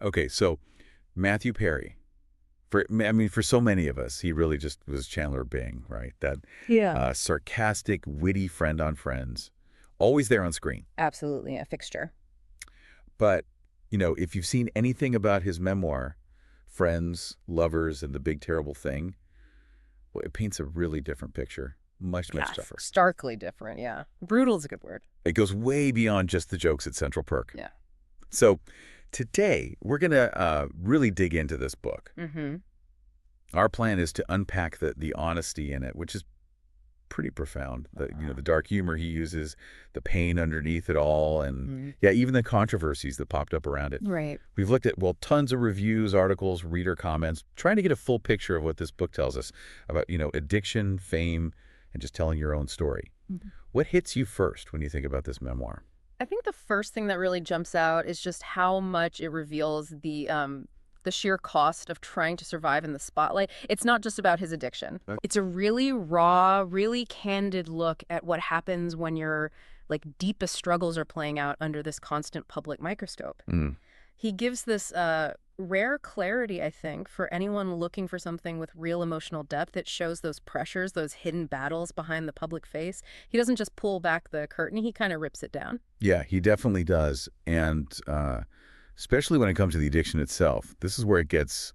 Okay, so Matthew Perry. For so many of us, he really just was Chandler Bing, right? That Yeah. sarcastic, witty friend on Friends, always there on screen. Absolutely a fixture. But, if you've seen anything about his memoir, Friends, Lovers, and the Big Terrible Thing, well, it paints a really different picture. Much, much Yes. tougher. Starkly different, yeah. Brutal is a good word. It goes way beyond just the jokes at Central Perk. Yeah. So today, we're going to really dig into this book. Mm-hmm. Our plan is to unpack the honesty in it, which is pretty profound. The dark humor he uses, the pain underneath it all, and yeah, even the controversies that popped up around it. Right. We've looked at, well, tons of reviews, articles, reader comments, trying to get a full picture of what this book tells us about, addiction, fame, and just telling your own story. Mhm. What hits you first when you think about this memoir? I think the first thing that really jumps out is just how much it reveals the sheer cost of trying to survive in the spotlight. It's not just about his addiction. Okay. It's a really raw, really candid look at what happens when your like deepest struggles are playing out under this constant public microscope. Mm. He gives this rare clarity, I think, for anyone looking for something with real emotional depth. It shows those pressures, those hidden battles behind the public face. He doesn't just pull back the curtain, he kind of rips it down. Yeah, he definitely does. And especially when it comes to the addiction itself, this is where it gets,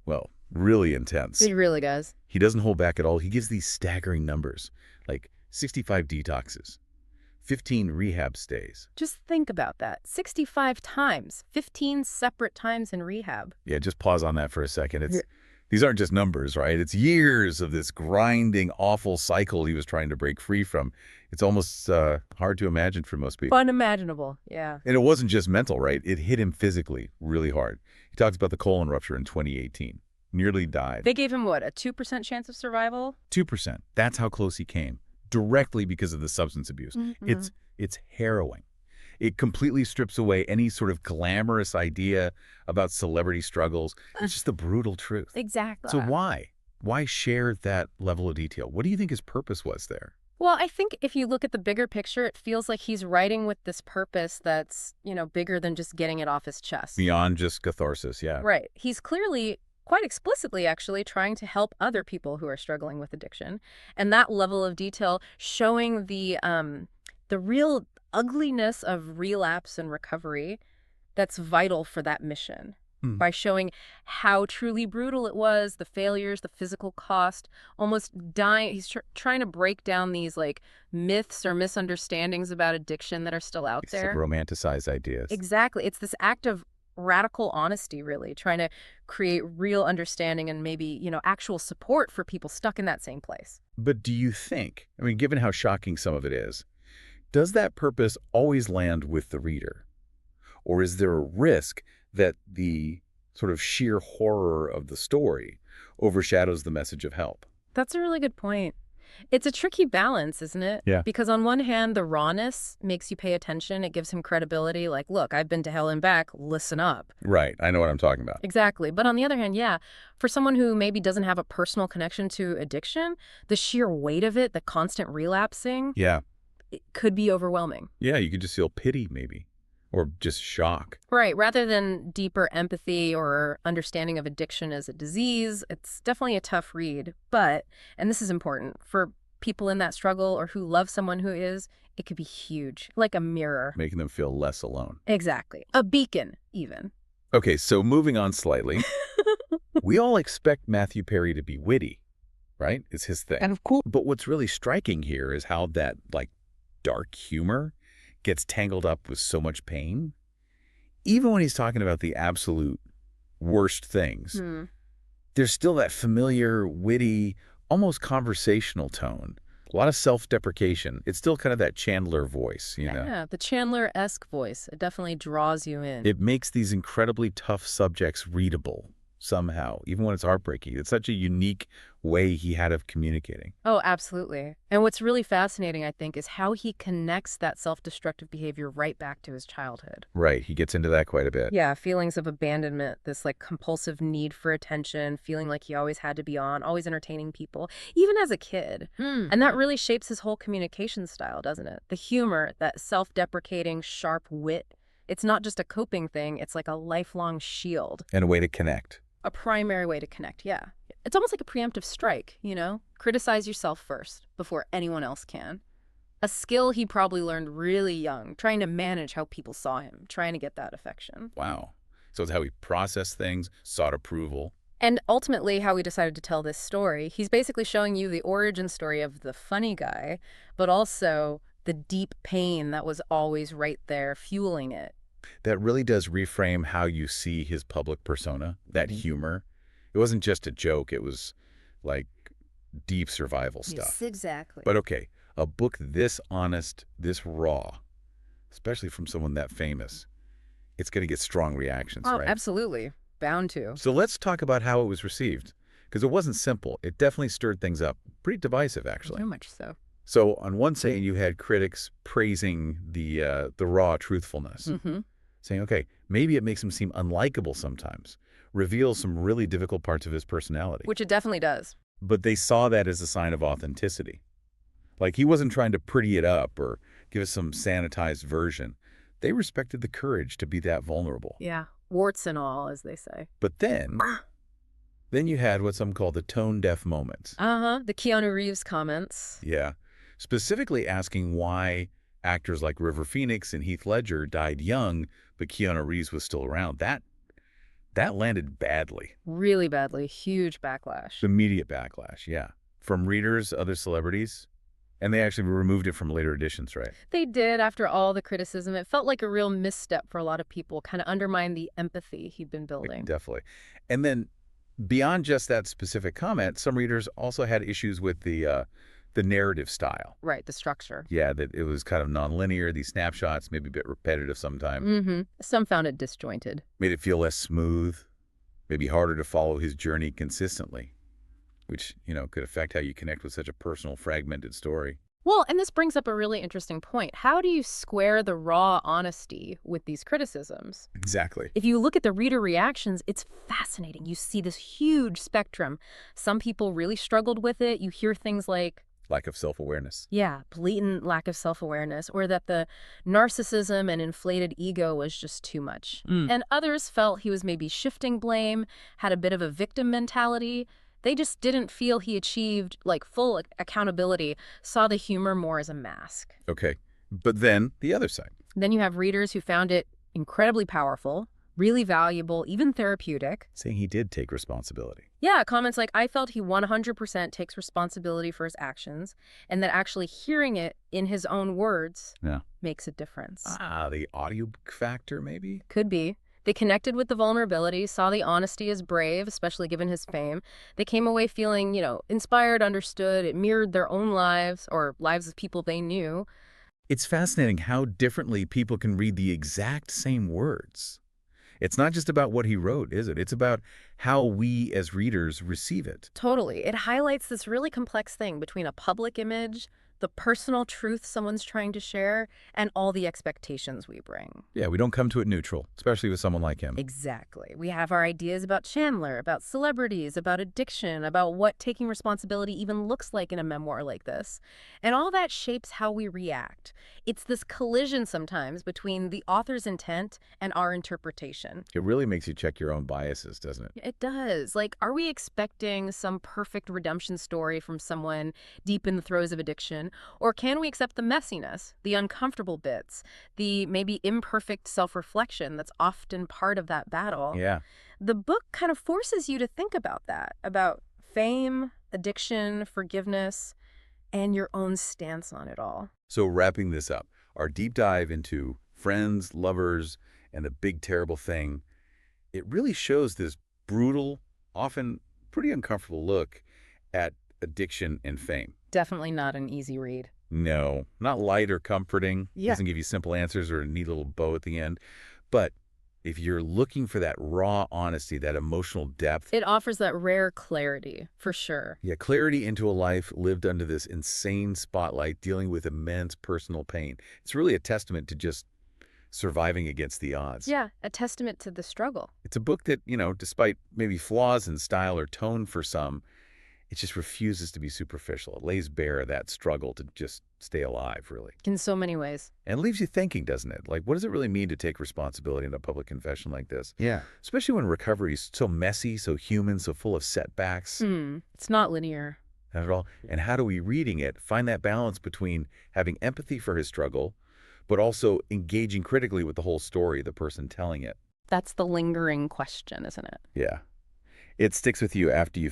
well, really intense. He really does. He doesn't hold back at all. He gives these staggering numbers, like 65 detoxes, 15 rehab stays. Just think about that. 65 times, 15 separate times in rehab. Yeah, just pause on that for a second. Yeah. These aren't just numbers, right? It's years of this grinding, awful cycle he was trying to break free from. It's almost hard to imagine for most people. Unimaginable, yeah. And it wasn't just mental, right? It hit him physically really hard. He talks about the colon rupture in 2018. Nearly died. They gave him, what, a 2% chance of survival? 2%. That's how close he came, directly because of the substance abuse. Mhm. It's harrowing. It completely strips away any sort of glamorous idea about celebrity struggles. It's just the brutal truth. Exactly. So why? Why share that level of detail? What do you think his purpose was there? Well, I think if you look at the bigger picture, it feels like he's writing with this purpose that's, bigger than just getting it off his chest. Beyond just catharsis, yeah. Right. He's clearly, quite explicitly actually, trying to help other people who are struggling with addiction. And that level of detail showing the real ugliness of relapse and recovery that's vital for that mission. By showing how truly brutal it was, the failures, the physical cost, almost dying. He's trying to break down these like myths or misunderstandings about addiction that are still out It's like there. romanticized ideas. Exactly. It's this act of radical honesty, really, trying to create real understanding and maybe, actual support for people stuck in that same place. But do you think, given how shocking some of it is, does that purpose always land with the reader? Or is there a risk that the sort of sheer horror of the story overshadows the message of help? That's a really good point. It's a tricky balance, isn't it? Yeah. Because on one hand, the rawness makes you pay attention. It gives him credibility. Like, look, I've been to hell and back. Listen up. Right. I know what I'm talking about. Exactly. But on the other hand, yeah, for someone who maybe doesn't have a personal connection to addiction, the sheer weight of it, the constant relapsing, Yeah. it could be overwhelming. Yeah, you could just feel pity maybe, or just shock. Right. Rather than deeper empathy or understanding of addiction as a disease, it's definitely a tough read. But, and this is important, for people in that struggle or who love someone who is, it could be huge, like a mirror. Making them feel less alone. Exactly. A beacon, even. Okay, so moving on slightly. We all expect Matthew Perry to be witty, right? It's his thing. And of course. But what's really striking here is how that, dark humor gets tangled up with so much pain. Even when he's talking about the absolute worst things, there's still that familiar, witty, almost conversational tone. A lot of self-deprecation. It's still kind of that Chandler voice, Yeah, the Chandler-esque voice. It definitely draws you in. It makes these incredibly tough subjects readable somehow, even when it's heartbreaking. It's such a unique way he had of communicating. Oh, absolutely. And what's really fascinating, I think, is how he connects that self-destructive behavior right back to his childhood. Right. He gets into that quite a bit. Yeah, feelings of abandonment, this compulsive need for attention, feeling like he always had to be on, always entertaining people, even as a kid. And that really shapes his whole communication style, doesn't it? The humor, that self-deprecating, sharp wit, It's not just a coping thing, it's like a lifelong shield. And a way to connect. A primary way to connect, yeah. It's almost like a preemptive strike, Criticize yourself first before anyone else can. A skill he probably learned really young, trying to manage how people saw him, trying to get that affection. Wow. So it's how he processed things, sought approval. And ultimately, how he decided to tell this story. He's basically showing you the origin story of the funny guy, but also the deep pain that was always right there fueling it. That really does reframe how you see his public persona, that humor. It wasn't just a joke. It was like deep survival stuff. Yes, exactly. But okay, a book this honest, this raw, especially from someone that famous, it's going to get strong reactions, Oh, right? absolutely. Bound to. So let's talk about how it was received, because it wasn't simple. It definitely stirred things up. Pretty divisive, actually. Very much so. So on one side, you had critics praising the raw truthfulness, saying, okay, maybe it makes him seem unlikable sometimes, reveals some really difficult parts of his personality. Which it definitely does. But they saw that as a sign of authenticity. Like he wasn't trying to pretty it up or give us some sanitized version. They respected the courage to be that vulnerable. Yeah. Warts and all, as they say. But then you had what some call the tone-deaf moments. The Keanu Reeves comments. Yeah. Specifically asking why actors like River Phoenix and Heath Ledger died young, but Keanu Reeves was still around. That landed badly. Really badly. Huge backlash. Immediate backlash, yeah. From readers, other celebrities. And they actually removed it from later editions, right? They did after all the criticism. It felt like a real misstep for a lot of people, kind of undermined the empathy he'd been building. Definitely. And then beyond just that specific comment, some readers also had issues with the narrative style. Right, the structure. Yeah, that it was kind of nonlinear, these snapshots, maybe a bit repetitive sometimes. Some found it disjointed. Made it feel less smooth, maybe harder to follow his journey consistently, which, could affect how you connect with such a personal, fragmented story. Well, and this brings up a really interesting point. How do you square the raw honesty with these criticisms? Exactly. If you look at the reader reactions, it's fascinating. You see this huge spectrum. Some people really struggled with it. You hear things like, lack of self-awareness. yeah, blatant lack of self-awareness, or that the narcissism and inflated ego was just too much. And others felt he was maybe shifting blame, had a bit of a victim mentality. They just didn't feel he achieved full accountability, saw the humor more as a mask. Okay, but then the other side. Then you have readers who found it incredibly powerful, really valuable, even therapeutic. Saying he did take responsibility. Yeah, comments like, I felt he 100% takes responsibility for his actions, and that actually hearing it in his own words makes a difference. The audiobook factor, maybe? Could be. They connected with the vulnerability, saw the honesty as brave, especially given his fame. They came away feeling, inspired, understood. It mirrored their own lives or lives of people they knew. It's fascinating how differently people can read the exact same words. It's not just about what he wrote, is it? It's about how we as readers receive it. Totally. It highlights this really complex thing between a public image, the personal truth someone's trying to share, and all the expectations we bring. Yeah, we don't come to it neutral, especially with someone like him. Exactly. We have our ideas about Chandler, about celebrities, about addiction, about what taking responsibility even looks like in a memoir like this. And all that shapes how we react. It's this collision sometimes between the author's intent and our interpretation. It really makes you check your own biases, doesn't it? It does. Are we expecting some perfect redemption story from someone deep in the throes of addiction? Or can we accept the messiness, the uncomfortable bits, the maybe imperfect self-reflection that's often part of that battle? Yeah. The book kind of forces you to think about that, about fame, addiction, forgiveness, and your own stance on it all. So wrapping this up, our deep dive into friends, lovers, and the big terrible thing, it really shows this brutal, often pretty uncomfortable look at addiction and fame. Definitely not an easy read. No, not light or comforting. Yeah. Doesn't give you simple answers or a neat little bow at the end. But if you're looking for that raw honesty, that emotional depth. It offers that rare clarity, for sure. Yeah, clarity into a life lived under this insane spotlight, dealing with immense personal pain. It's really a testament to just surviving against the odds. Yeah, a testament to the struggle. It's a book that, despite maybe flaws in style or tone for some, it just refuses to be superficial. It lays bare that struggle to just stay alive, really. In so many ways. And it leaves you thinking, doesn't it? Like, what does it really mean to take responsibility in a public confession like this? Yeah. Especially when recovery is so messy, so human, so full of setbacks. It's not linear. Not at all. And how do we, reading it, find that balance between having empathy for his struggle, but also engaging critically with the whole story, the person telling it? That's the lingering question, isn't it? Yeah. It sticks with you after you